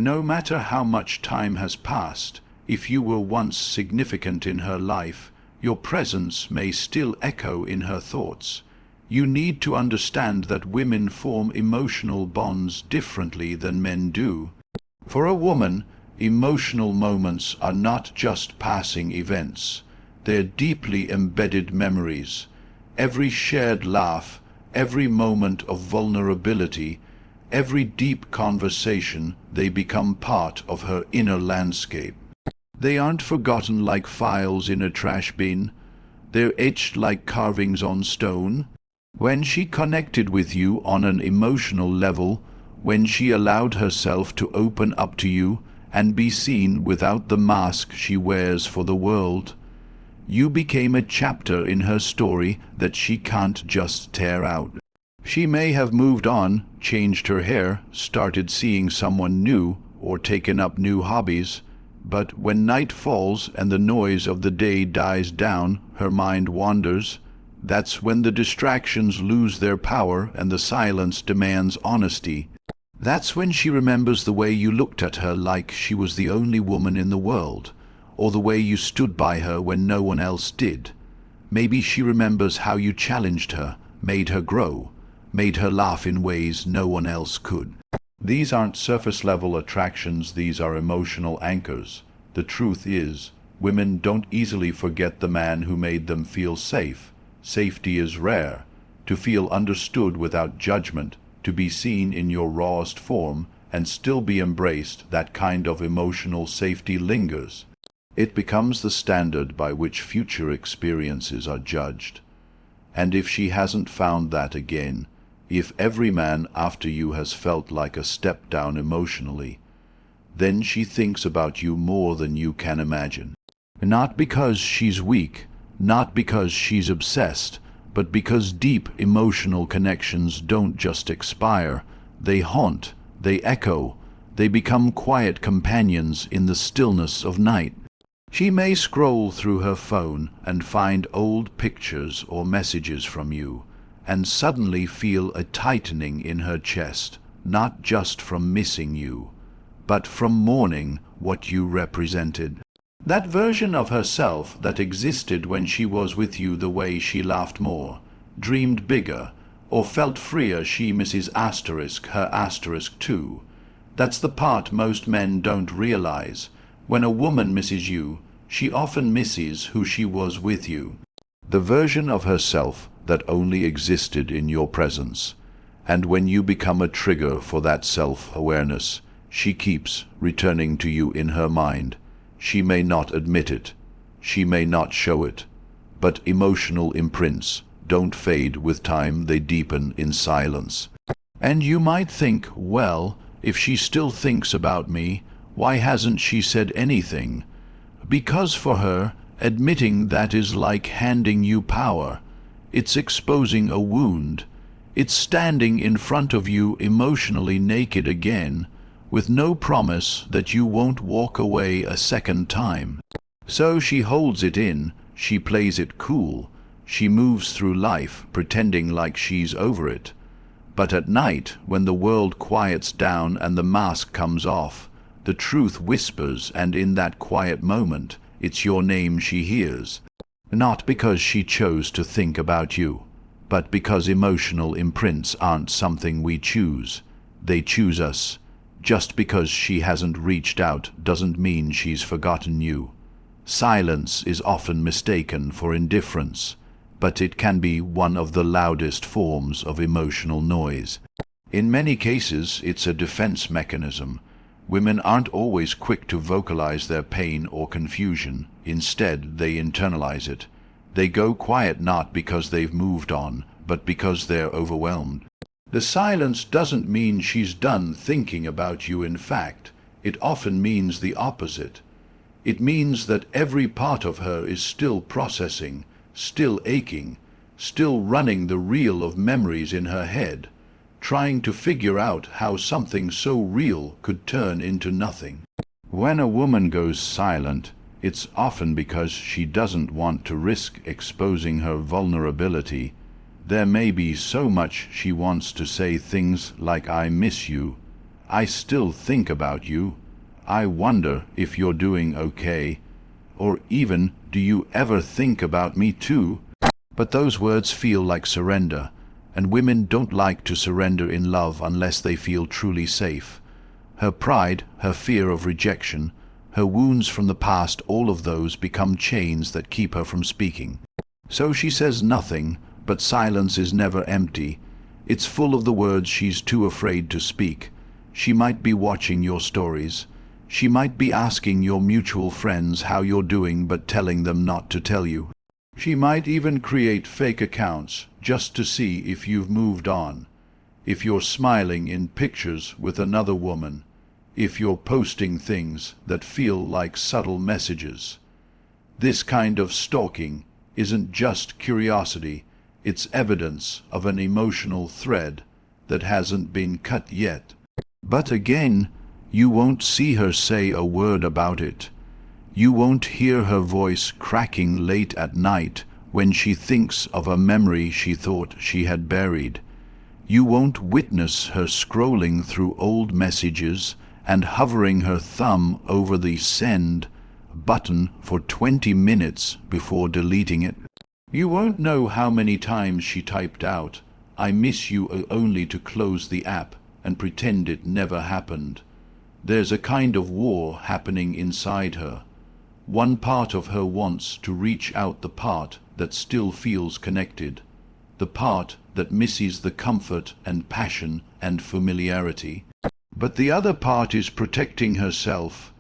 No matter how much time has passed, if you were once significant in her life, your presence may still echo in her thoughts. You need to understand that women form emotional bonds differently than men do. For a woman, emotional moments are not just passing events. They're deeply embedded memories. Every shared laugh, every moment of vulnerability, every deep conversation, they become part of her inner landscape. They aren't forgotten like files in a trash bin. They're etched like carvings on stone. When she connected with you on an emotional level, when she allowed herself to open up to you and be seen without the mask she wears for the world, you became a chapter in her story that she can't just tear out. She may have moved on, changed her hair, started seeing someone new, or taken up new hobbies, but when night falls and the noise of the day dies down, her mind wanders. That's when the distractions lose their power and the silence demands honesty. That's when she remembers the way you looked at her like she was the only woman in the world, or the way you stood by her when no one else did. Maybe she remembers how you challenged her, made her grow, made her laugh in ways no one else could. These aren't surface-level attractions, these are emotional anchors. The truth is, women don't easily forget the man who made them feel safe. Safety is rare. To feel understood without judgment, to be seen in your rawest form, and still be embraced, that kind of emotional safety lingers. It becomes the standard by which future experiences are judged. And if she hasn't found that again, if every man after you has felt like a step down emotionally, then she thinks about you more than you can imagine. Not because she's weak, not because she's obsessed, but because deep emotional connections don't just expire. They haunt, they echo, they become quiet companions in the stillness of night. She may scroll through her phone and find old pictures or messages from you, and suddenly feel a tightening in her chest, not just from missing you, but from mourning what you represented. That version of herself that existed when she was with you, the way she laughed more, dreamed bigger, or felt freer, she misses asterisk, her asterisk too. That's the part most men don't realize. When a woman misses you, she often misses who she was with you. The version of herself that only existed in your presence. And when you become a trigger for that self-awareness, she keeps returning to you in her mind. She may not admit it, she may not show it, but emotional imprints don't fade with time, they deepen in silence. And you might think, well, if she still thinks about me, why hasn't she said anything? Because for her, admitting that is like handing you power. It's exposing a wound. It's standing in front of you emotionally naked again, with no promise that you won't walk away a second time. So she holds it in, she plays it cool, she moves through life pretending like she's over it. But at night, when the world quiets down and the mask comes off, the truth whispers, and in that quiet moment, it's your name she hears. Not because she chose to think about you, but because emotional imprints aren't something we choose. They choose us. Just because she hasn't reached out doesn't mean she's forgotten you. Silence is often mistaken for indifference, but it can be one of the loudest forms of emotional noise. In many cases, it's a defense mechanism. Women aren't always quick to vocalize their pain or confusion. Instead, they internalize it. They go quiet not because they've moved on, but because they're overwhelmed. The silence doesn't mean she's done thinking about you. In fact, it often means the opposite. It means that every part of her is still processing, still aching, still running the reel of memories in her head, trying to figure out how something so real could turn into nothing. When a woman goes silent, it's often because she doesn't want to risk exposing her vulnerability. There may be so much she wants to say, things like "I miss you," I still think about you. I wonder if you're doing okay. Or even, do you ever think about me too? But those words feel like surrender, and women don't like to surrender in love unless they feel truly safe. Her pride, her fear of rejection, her wounds from the past, all of those become chains that keep her from speaking. So she says nothing, but silence is never empty. It's full of the words she's too afraid to speak. She might be watching your stories. She might be asking your mutual friends how you're doing but telling them not to tell you. She might even create fake accounts just to see if you've moved on, if you're smiling in pictures with another woman, if you're posting things that feel like subtle messages. This kind of stalking isn't just curiosity, it's evidence of an emotional thread that hasn't been cut yet. But again, you won't see her say a word about it. You won't hear her voice cracking late at night when she thinks of a memory she thought she had buried. You won't witness her scrolling through old messages and hovering her thumb over the send button for 20 minutes before deleting it. You won't know how many times she typed out, "I miss you," only to close the app and pretend it never happened. There's a kind of war happening inside her. One part of her wants to reach out the part that still feels connected, the part that misses the comfort and passion and familiarity. But the other part is protecting herself.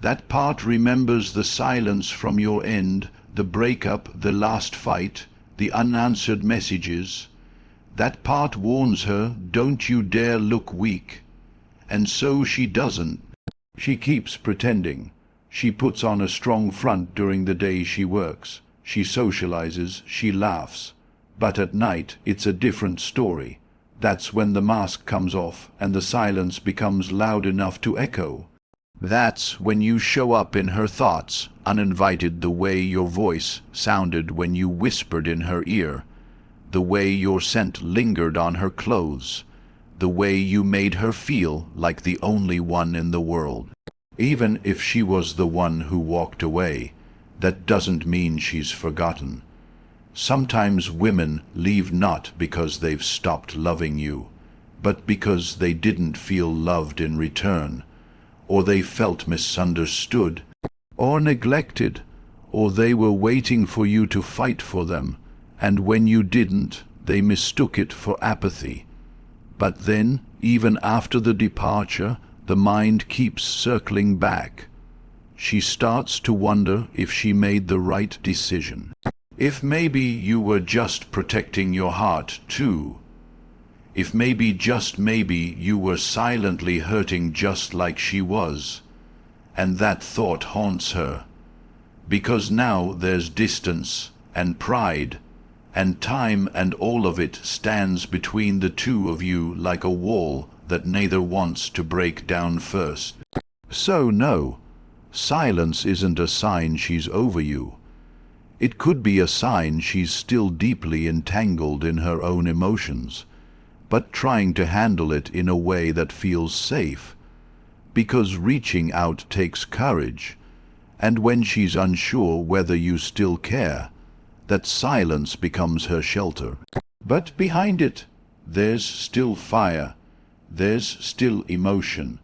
That part remembers the silence from your end, the breakup, the last fight, the unanswered messages. That part warns her, don't you dare look weak. And so she doesn't. She keeps pretending. She puts on a strong front during the day she works. She socializes, she laughs. But at night, it's a different story. That's when the mask comes off and the silence becomes loud enough to echo. That's when you show up in her thoughts, uninvited, the way your voice sounded when you whispered in her ear, the way your scent lingered on her clothes, the way you made her feel like the only one in the world. Even if she was the one who walked away, that doesn't mean she's forgotten. Sometimes women leave not because they've stopped loving you, but because they didn't feel loved in return, or they felt misunderstood, or neglected, or they were waiting for you to fight for them, and when you didn't, they mistook it for apathy. But then, even after the departure, the mind keeps circling back. She starts to wonder if she made the right decision. If maybe you were just protecting your heart too. If maybe, just maybe, you were silently hurting just like she was. And that thought haunts her. Because now there's distance and pride and time, and all of it stands between the two of you like a wall that neither wants to break down first. So no, silence isn't a sign she's over you. It could be a sign she's still deeply entangled in her own emotions, but trying to handle it in a way that feels safe. Because reaching out takes courage, and when she's unsure whether you still care, that silence becomes her shelter. But behind it, there's still fire, there's still emotion,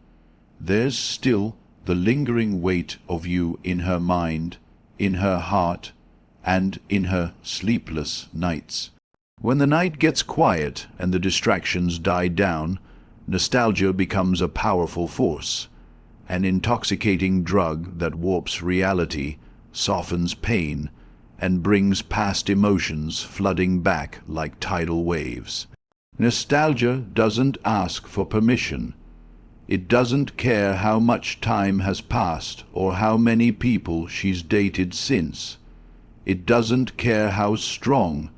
there's still the lingering weight of you in her mind, in her heart, and in her sleepless nights. When the night gets quiet and the distractions die down, nostalgia becomes a powerful force, an intoxicating drug that warps reality, softens pain, and brings past emotions flooding back like tidal waves. Nostalgia doesn't ask for permission. It doesn't care how much time has passed or how many people she's dated since. It doesn't care how strong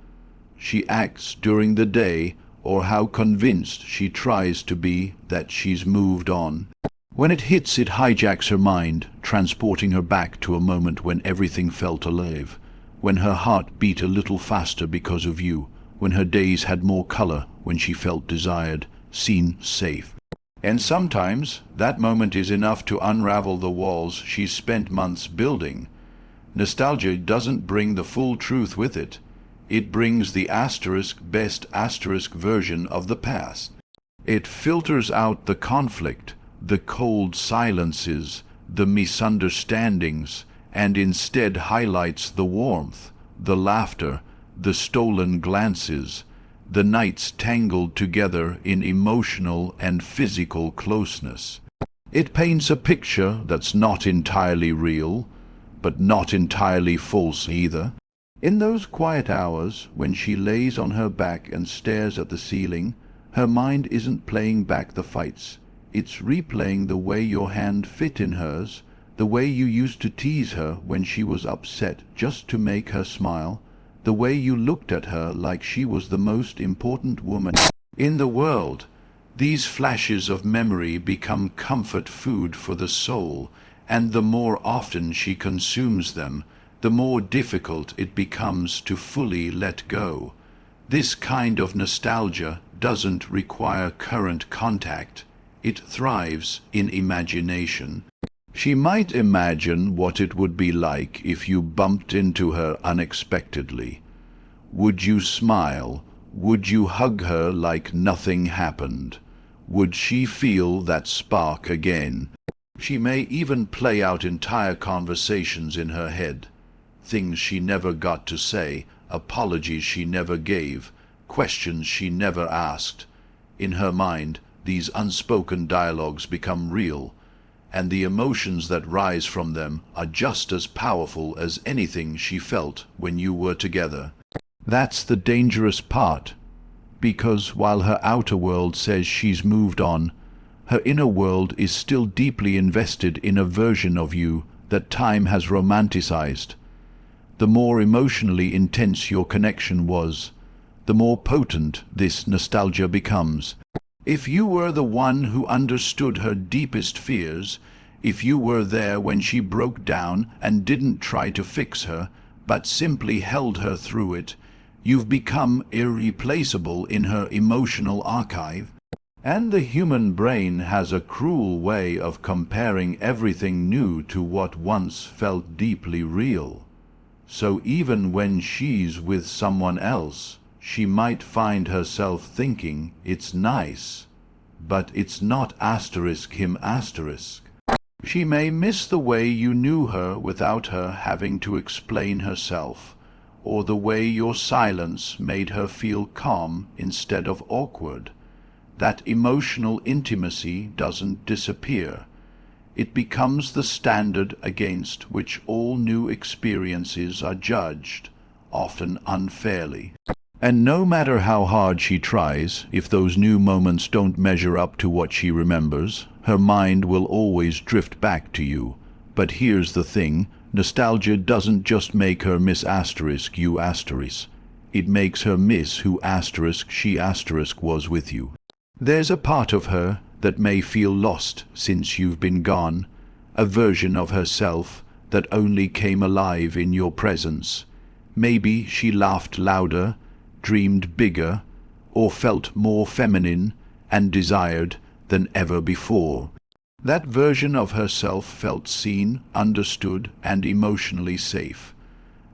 she acts during the day or how convinced she tries to be that she's moved on. When it hits, it hijacks her mind, transporting her back to a moment when everything felt alive, when her heart beat a little faster because of you, when her days had more color, when she felt desired, seen, safe. And sometimes that moment is enough to unravel the walls she's spent months building. Nostalgia doesn't bring the full truth with it. It brings the best version of the past. It filters out the conflict, the cold silences, the misunderstandings, and instead highlights the warmth, the laughter, the stolen glances, the nights tangled together in emotional and physical closeness. It paints a picture that's not entirely real, but not entirely false either. In those quiet hours, when she lays on her back and stares at the ceiling, her mind isn't playing back the fights. It's replaying the way your hand fit in hers, the way you used to tease her when she was upset just to make her smile, the way you looked at her like she was the most important woman in the world. These flashes of memory become comfort food for the soul, and the more often she consumes them, the more difficult it becomes to fully let go. This kind of nostalgia doesn't require current contact. It thrives in imagination. She might imagine what it would be like if you bumped into her unexpectedly. Would you smile? Would you hug her like nothing happened? Would she feel that spark again? She may even play out entire conversations in her head. Things she never got to say, apologies she never gave, questions she never asked. In her mind, these unspoken dialogues become real, and the emotions that rise from them are just as powerful as anything she felt when you were together. That's the dangerous part, because while her outer world says she's moved on, her inner world is still deeply invested in a version of you that time has romanticized. The more emotionally intense your connection was, the more potent this nostalgia becomes. If you were the one who understood her deepest fears, if you were there when she broke down and didn't try to fix her, but simply held her through it, you've become irreplaceable in her emotional archive. And the human brain has a cruel way of comparing everything new to what once felt deeply real. So even when she's with someone else, she might find herself thinking it's nice, but it's not him. She may miss the way you knew her without her having to explain herself, or the way your silence made her feel calm instead of awkward. That emotional intimacy doesn't disappear. It becomes the standard against which all new experiences are judged, often unfairly. And no matter how hard she tries, if those new moments don't measure up to what she remembers, her mind will always drift back to you. But here's the thing, nostalgia doesn't just make her miss you. It makes her miss who she was with you. There's a part of her that may feel lost since you've been gone, a version of herself that only came alive in your presence. Maybe she laughed louder, dreamed bigger, or felt more feminine and desired than ever before. That version of herself felt seen, understood, and emotionally safe.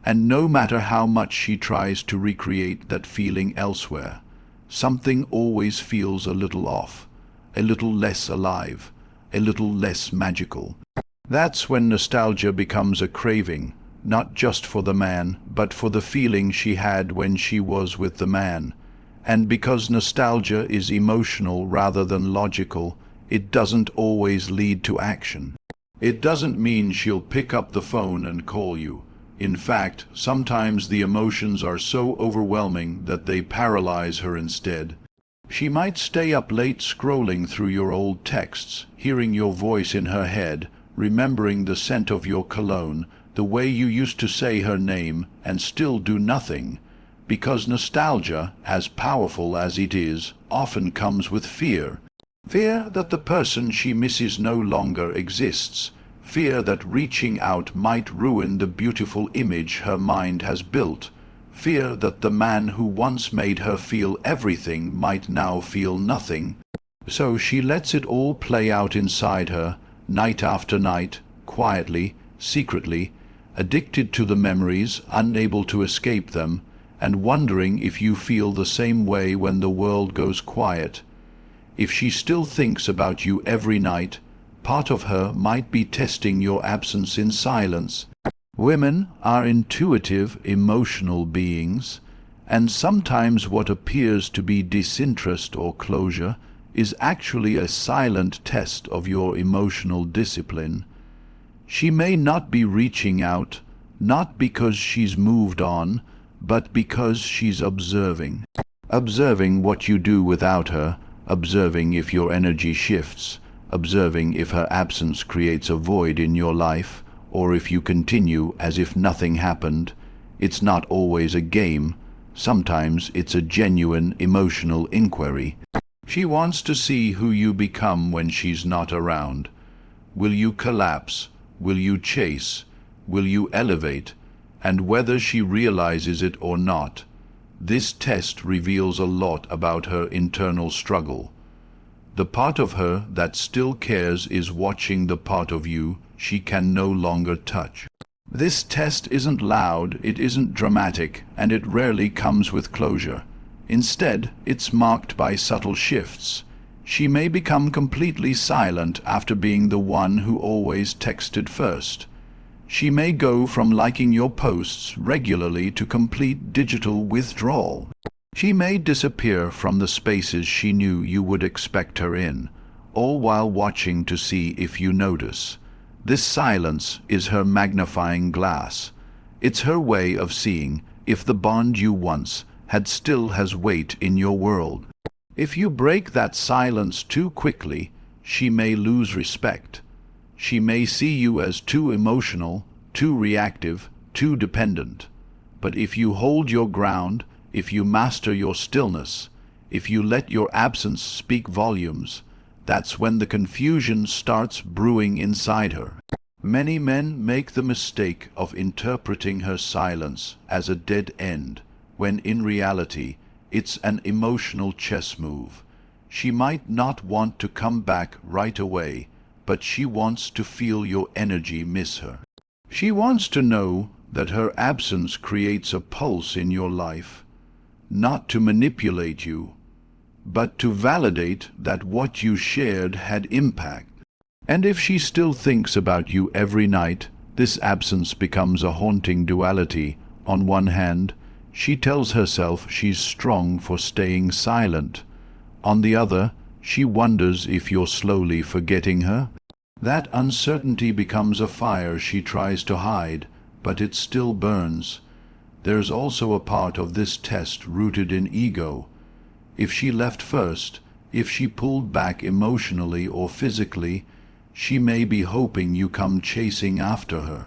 And no matter how much she tries to recreate that feeling elsewhere, something always feels a little off, a little less alive, a little less magical. That's when nostalgia becomes a craving, not just for the man, but for the feeling she had when she was with the man. And because nostalgia is emotional rather than logical, it doesn't always lead to action. It doesn't mean she'll pick up the phone and call you. In fact, sometimes the emotions are so overwhelming that they paralyze her instead. She might stay up late scrolling through your old texts, hearing your voice in her head, remembering the scent of your cologne, the way you used to say her name, and still do nothing. Because nostalgia, as powerful as it is, often comes with fear. Fear that the person she misses no longer exists. Fear that reaching out might ruin the beautiful image her mind has built. Fear that the man who once made her feel everything might now feel nothing. So she lets it all play out inside her, night after night, quietly, secretly, addicted to the memories, unable to escape them, and wondering if you feel the same way when the world goes quiet. If she still thinks about you every night, part of her might be testing your absence in silence. Women are intuitive, emotional beings, and sometimes what appears to be disinterest or closure is actually a silent test of your emotional discipline. She may not be reaching out, not because she's moved on, but because she's observing. Observing what you do without her, observing if your energy shifts, observing if her absence creates a void in your life, or if you continue as if nothing happened. It's not always a game. Sometimes it's a genuine emotional inquiry. She wants to see who you become when she's not around. Will you collapse? Will you chase? Will you elevate? And whether she realizes it or not, this test reveals a lot about her internal struggle. The part of her that still cares is watching the part of you she can no longer touch. This test isn't loud, it isn't dramatic, and it rarely comes with closure. Instead, it's marked by subtle shifts. She may become completely silent after being the one who always texted first. She may go from liking your posts regularly to complete digital withdrawal. She may disappear from the spaces she knew you would expect her in, all while watching to see if you notice. This silence is her magnifying glass. It's her way of seeing if the bond you once had still has weight in your world. If you break that silence too quickly, she may lose respect. She may see you as too emotional, too reactive, too dependent. But if you hold your ground, if you master your stillness, if you let your absence speak volumes, that's when the confusion starts brewing inside her. Many men make the mistake of interpreting her silence as a dead end, when in reality it's an emotional chess move. She might not want to come back right away, but she wants to feel your energy miss her. She wants to know that her absence creates a pulse in your life, not to manipulate you, but to validate that what you shared had impact. And if she still thinks about you every night, this absence becomes a haunting duality. On one hand, she tells herself she's strong for staying silent. On the other, she wonders if you're slowly forgetting her. That uncertainty becomes a fire she tries to hide, but it still burns. There's also a part of this test rooted in ego. If she left first, if she pulled back emotionally or physically, she may be hoping you come chasing after her.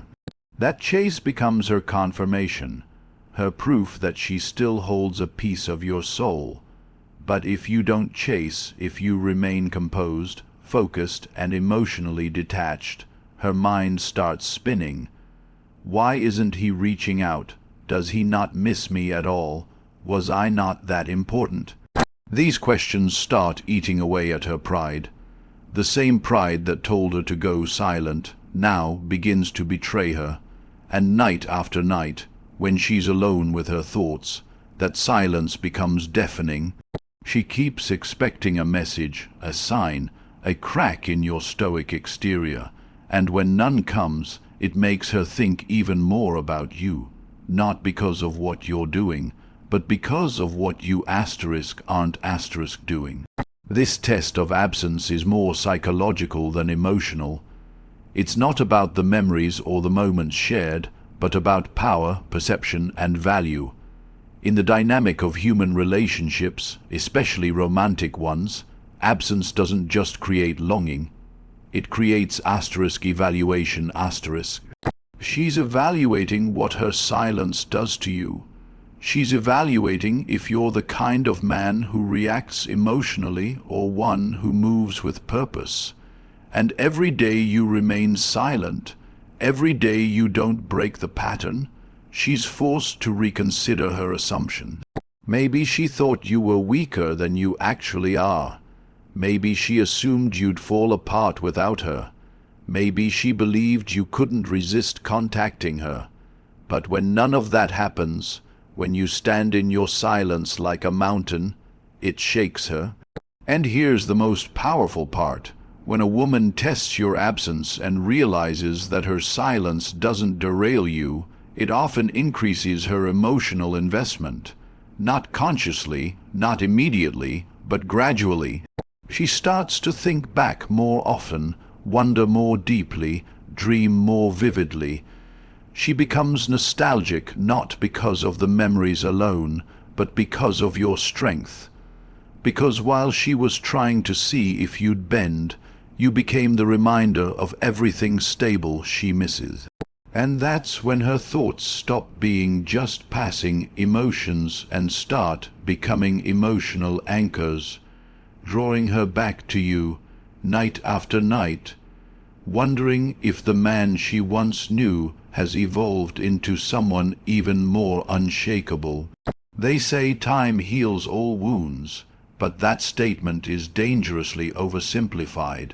That chase becomes her confirmation, her proof that she still holds a piece of your soul. But if you don't chase, if you remain composed, focused, and emotionally detached, her mind starts spinning. Why isn't he reaching out? Does he not miss me at all? Was I not that important? These questions start eating away at her pride. The same pride that told her to go silent now begins to betray her, and night after night, when she's alone with her thoughts, that silence becomes deafening. She keeps expecting a message, a sign, a crack in your stoic exterior, and when none comes, it makes her think even more about you, not because of what you're doing, but because of what you aren't doing. This test of absence is more psychological than emotional. It's not about the memories or the moments shared, but about power, perception, and value. In the dynamic of human relationships, especially romantic ones, absence doesn't just create longing. It creates evaluation. She's evaluating what her silence does to you. She's evaluating if you're the kind of man who reacts emotionally or one who moves with purpose. And every day you remain silent, every day you don't break the pattern, she's forced to reconsider her assumption. Maybe she thought you were weaker than you actually are. Maybe she assumed you'd fall apart without her. Maybe she believed you couldn't resist contacting her. But when none of that happens, when you stand in your silence like a mountain, it shakes her. And here's the most powerful part. When a woman tests your absence and realizes that her silence doesn't derail you, it often increases her emotional investment. Not consciously, not immediately, but gradually. She starts to think back more often, wonder more deeply, dream more vividly. She becomes nostalgic not because of the memories alone, but because of your strength. Because while she was trying to see if you'd bend, you became the reminder of everything stable she misses. And that's when her thoughts stop being just passing emotions and start becoming emotional anchors, drawing her back to you night after night, wondering if the man she once knew has evolved into someone even more unshakable. They say time heals all wounds, but that statement is dangerously oversimplified.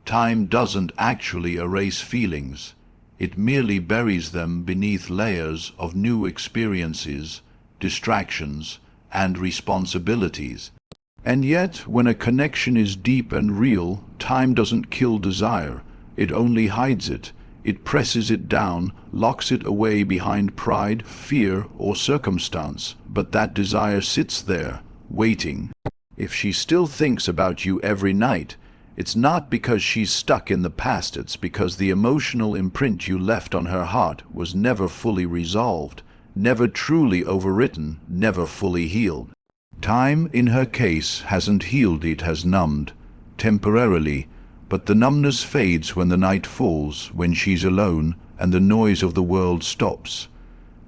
Time doesn't actually erase feelings. It merely buries them beneath layers of new experiences, distractions, and responsibilities. And yet, when a connection is deep and real, time doesn't kill desire. It only hides it. It presses it down, locks it away behind pride, fear, or circumstance. But that desire sits there, waiting. If she still thinks about you every night, it's not because she's stuck in the past, it's because the emotional imprint you left on her heart was never fully resolved, never truly overwritten, never fully healed. Time, in her case, hasn't healed, it has numbed, temporarily, but the numbness fades when the night falls, when she's alone, and the noise of the world stops.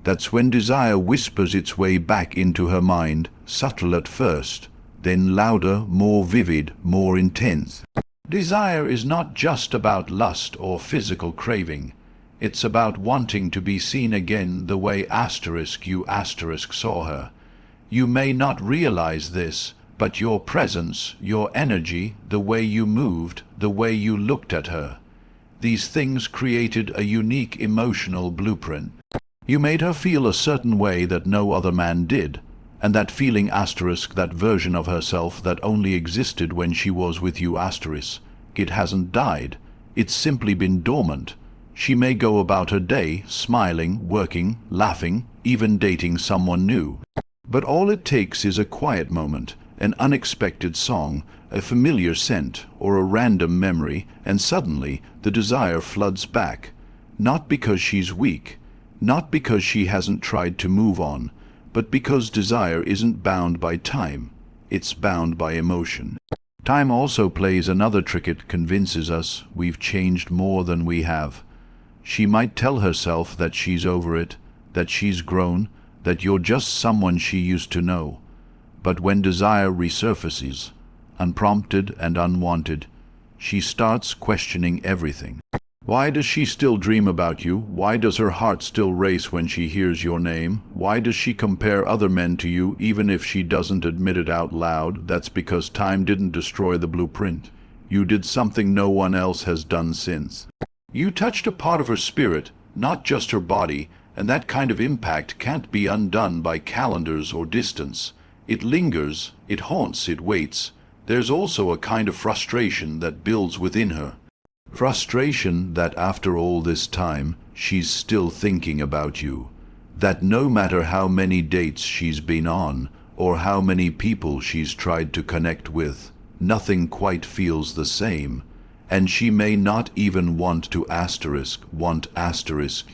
That's when desire whispers its way back into her mind, subtle at first, then louder, more vivid, more intense. Desire is not just about lust or physical craving. It's about wanting to be seen again the way you saw her. You may not realize this, but your presence, your energy, the way you moved, the way you looked at her, these things created a unique emotional blueprint. You made her feel a certain way that no other man did. And that feeling that version of herself that only existed when she was with you it hasn't died. It's simply been dormant. She may go about her day, smiling, working, laughing, even dating someone new. But all it takes is a quiet moment, an unexpected song, a familiar scent, or a random memory, and suddenly the desire floods back. Not because she's weak, not because she hasn't tried to move on, but because desire isn't bound by time, it's bound by emotion. Time also plays another trick. It convinces us we've changed more than we have. She might tell herself that she's over it, that she's grown, that you're just someone she used to know. But when desire resurfaces, unprompted and unwanted, she starts questioning everything. Why does she still dream about you? Why does her heart still race when she hears your name? Why does she compare other men to you even if she doesn't admit it out loud? That's because time didn't destroy the blueprint. You did something no one else has done since. You touched a part of her spirit, not just her body, and that kind of impact can't be undone by calendars or distance. It lingers, it haunts, it waits. There's also a kind of frustration that builds within her. Frustration that after all this time, she's still thinking about you. That no matter how many dates she's been on, or how many people she's tried to connect with, nothing quite feels the same. And she may not even want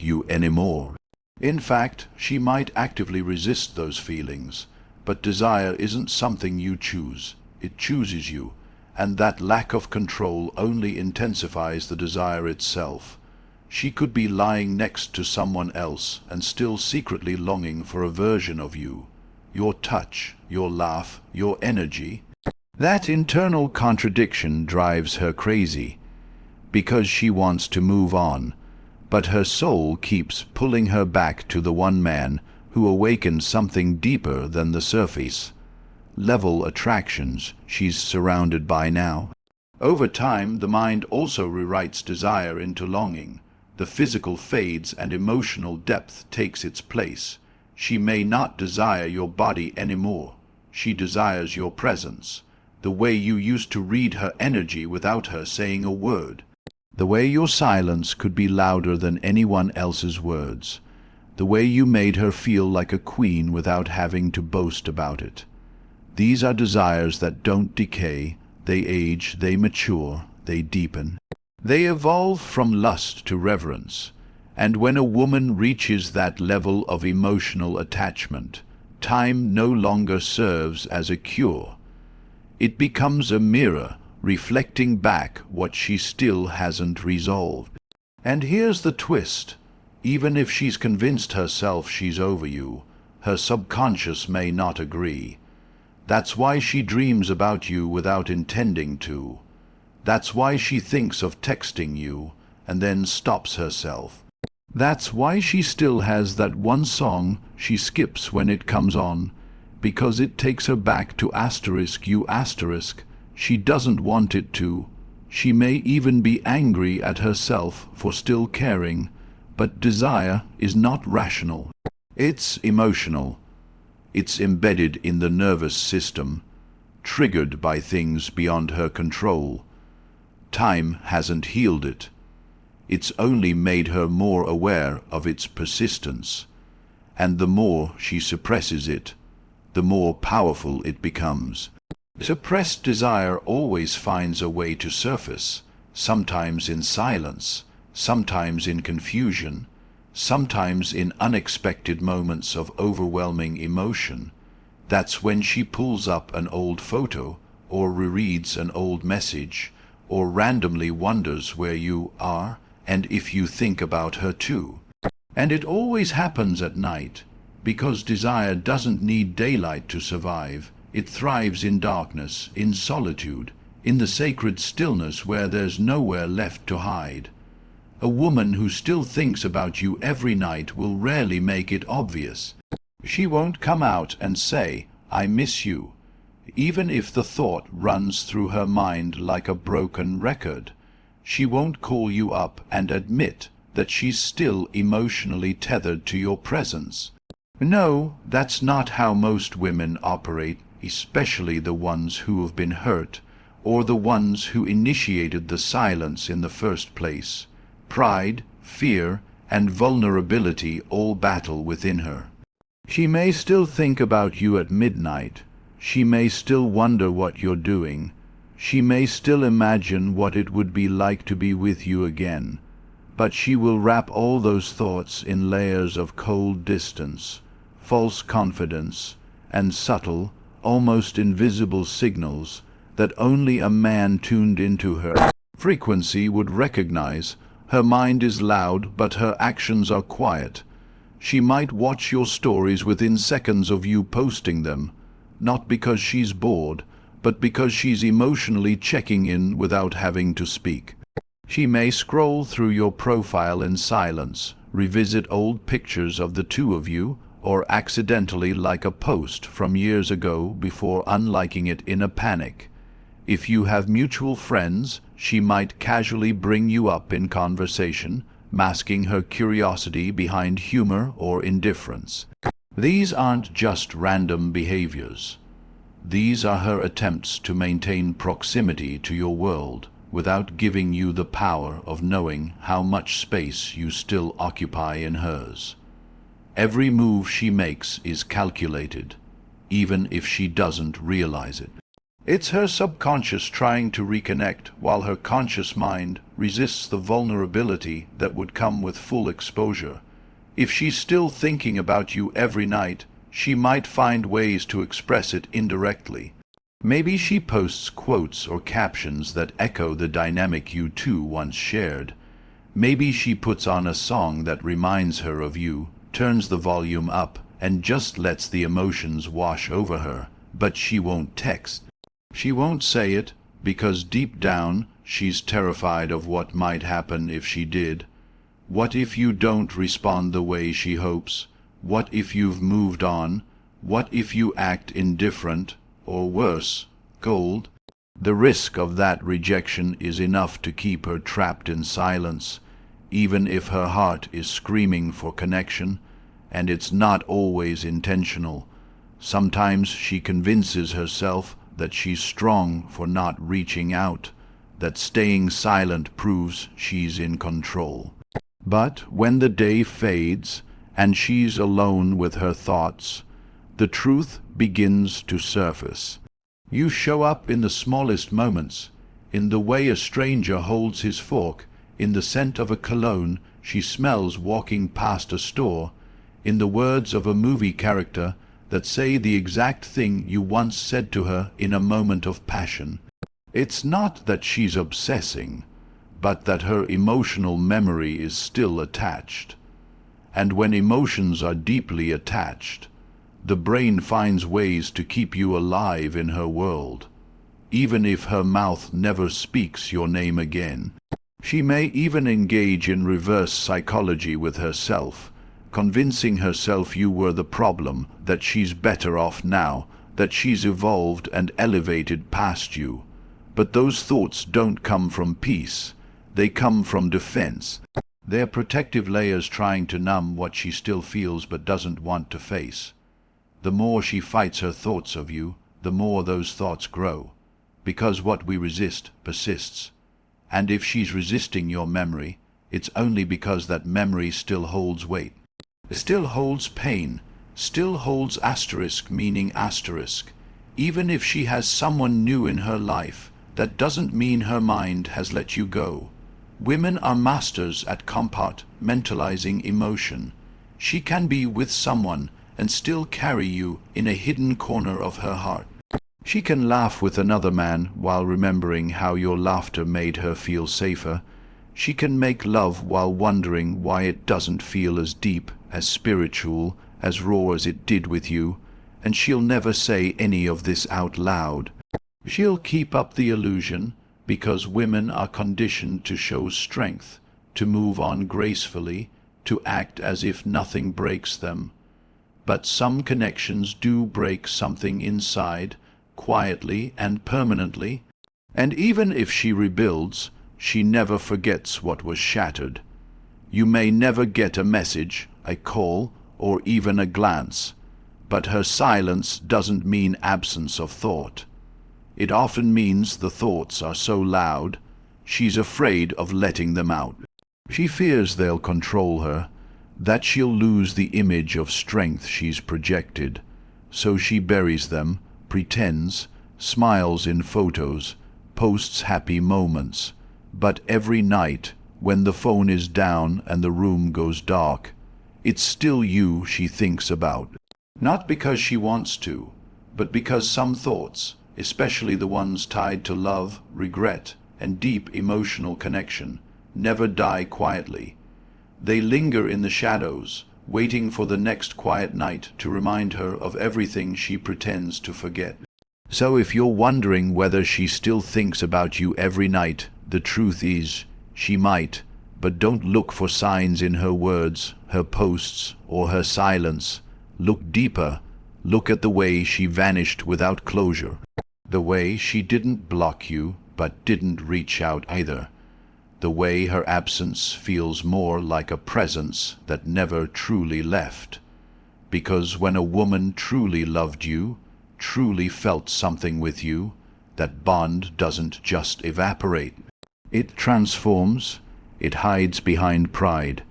you anymore. In fact, she might actively resist those feelings. But desire isn't something you choose. It chooses you. And that lack of control only intensifies the desire itself. She could be lying next to someone else and still secretly longing for a version of you. Your touch, your laugh, your energy. That internal contradiction drives her crazy, because she wants to move on, but her soul keeps pulling her back to the one man who awakened something deeper than the surface. level attractions she's surrounded by now. Over time, the mind also rewrites desire into longing. The physical fades and emotional depth takes its place. She may not desire your body anymore. She desires your presence, the way you used to read her energy without her saying a word, the way your silence could be louder than anyone else's words, the way you made her feel like a queen without having to boast about it. These are desires that don't decay, they age, they mature, they deepen. They evolve from lust to reverence, and when a woman reaches that level of emotional attachment, time no longer serves as a cure. It becomes a mirror, reflecting back what she still hasn't resolved. And here's the twist. Even if she's convinced herself she's over you, her subconscious may not agree. That's why she dreams about you without intending to. That's why she thinks of texting you and then stops herself. That's why she still has that one song she skips when it comes on, because it takes her back to you. She doesn't want it to. She may even be angry at herself for still caring, but desire is not rational. It's emotional. It's embedded in the nervous system, triggered by things beyond her control. Time hasn't healed it. It's only made her more aware of its persistence, and the more she suppresses it, the more powerful it becomes. Suppressed desire always finds a way to surface, sometimes in silence, sometimes in confusion, sometimes in unexpected moments of overwhelming emotion. That's when she pulls up an old photo, or rereads an old message, or randomly wonders where you are, and if you think about her too. And it always happens at night, because desire doesn't need daylight to survive. It thrives in darkness, in solitude, in the sacred stillness where there's nowhere left to hide. A woman who still thinks about you every night will rarely make it obvious. She won't come out and say, "I miss you," even if the thought runs through her mind like a broken record. She won't call you up and admit that she's still emotionally tethered to your presence. No, that's not how most women operate, especially the ones who have been hurt, or the ones who initiated the silence in the first place. Pride, fear, and vulnerability all battle within her. She may still think about you at midnight. She may still wonder what you're doing. She may still imagine what it would be like to be with you again. But she will wrap all those thoughts in layers of cold distance, false confidence, and subtle, almost invisible signals that only a man tuned into her frequency would recognize. Her mind is loud, but her actions are quiet. She might watch your stories within seconds of you posting them, not because she's bored, but because she's emotionally checking in without having to speak. She may scroll through your profile in silence, revisit old pictures of the two of you, or accidentally like a post from years ago before unliking it in a panic. If you have mutual friends, she might casually bring you up in conversation, masking her curiosity behind humor or indifference. These aren't just random behaviors. These are her attempts to maintain proximity to your world without giving you the power of knowing how much space you still occupy in hers. Every move she makes is calculated, even if she doesn't realize it. It's her subconscious trying to reconnect while her conscious mind resists the vulnerability that would come with full exposure. If she's still thinking about you every night, she might find ways to express it indirectly. Maybe she posts quotes or captions that echo the dynamic you two once shared. Maybe she puts on a song that reminds her of you, turns the volume up, and just lets the emotions wash over her, but she won't text. She won't say it, because deep down she's terrified of what might happen if she did. What if you don't respond the way she hopes? What if you've moved on? What if you act indifferent? or worse, gold, the risk of that rejection is enough to keep her trapped in silence, even if her heart is screaming for connection, and it's not always intentional. Sometimes she convinces herself that she's strong for not reaching out, that staying silent proves she's in control. But when the day fades and she's alone with her thoughts, the truth begins to surface. You show up in the smallest moments, in the way a stranger holds his fork, in the scent of a cologne she smells walking past a store, in the words of a movie character that say the exact thing you once said to her in a moment of passion. It's not that she's obsessing, but that her emotional memory is still attached. And when emotions are deeply attached, the brain finds ways to keep you alive in her world, even if her mouth never speaks your name again. She may even engage in reverse psychology with herself, convincing herself you were the problem, that she's better off now, that she's evolved and elevated past you. But those thoughts don't come from peace. They come from defense. They're protective layers trying to numb what she still feels but doesn't want to face. The more she fights her thoughts of you, the more those thoughts grow, because what we resist persists. And if she's resisting your memory, it's only because that memory still holds weight, still holds pain, still holds asterisk meaning asterisk. Even if she has someone new in her life, that doesn't mean her mind has let you go. Women are masters at compartmentalizing emotion. She can be with someone and still carry you in a hidden corner of her heart. She can laugh with another man while remembering how your laughter made her feel safer. She can make love while wondering why it doesn't feel as deep, as spiritual, as raw as it did with you, and she'll never say any of this out loud. She'll keep up the illusion because women are conditioned to show strength, to move on gracefully, to act as if nothing breaks them. But some connections do break something inside, quietly and permanently, and even if she rebuilds, she never forgets what was shattered. You may never get a message, a call, or even a glance, but her silence doesn't mean absence of thought. It often means the thoughts are so loud, she's afraid of letting them out. She fears they'll control her, that she'll lose the image of strength she's projected, so she buries them, pretends, smiles in photos, posts happy moments. But every night, when the phone is down and the room goes dark, it's still you she thinks about. Not because she wants to, but because some thoughts, especially the ones tied to love, regret, and deep emotional connection, never die quietly. They linger in the shadows, waiting for the next quiet night to remind her of everything she pretends to forget. So if you're wondering whether she still thinks about you every night, the truth is, she might, but don't look for signs in her words, her posts, or her silence. Look deeper. Look at the way she vanished without closure. The way she didn't block you, but didn't reach out either. The way her absence feels more like a presence that never truly left. Because when a woman truly loved you, truly felt something with you, that bond doesn't just evaporate. It transforms, it hides behind pride.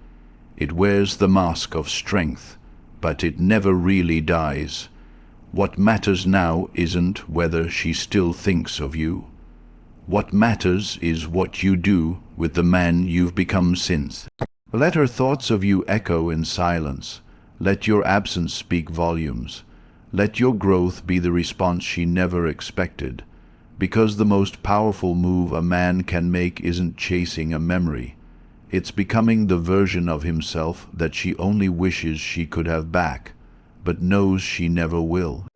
It wears the mask of strength, but it never really dies. What matters now isn't whether she still thinks of you. What matters is what you do with the man you've become since. Let her thoughts of you echo in silence. Let your absence speak volumes. Let your growth be the response she never expected. Because the most powerful move a man can make isn't chasing a memory. It's becoming the version of himself that she only wishes she could have back, but knows she never will.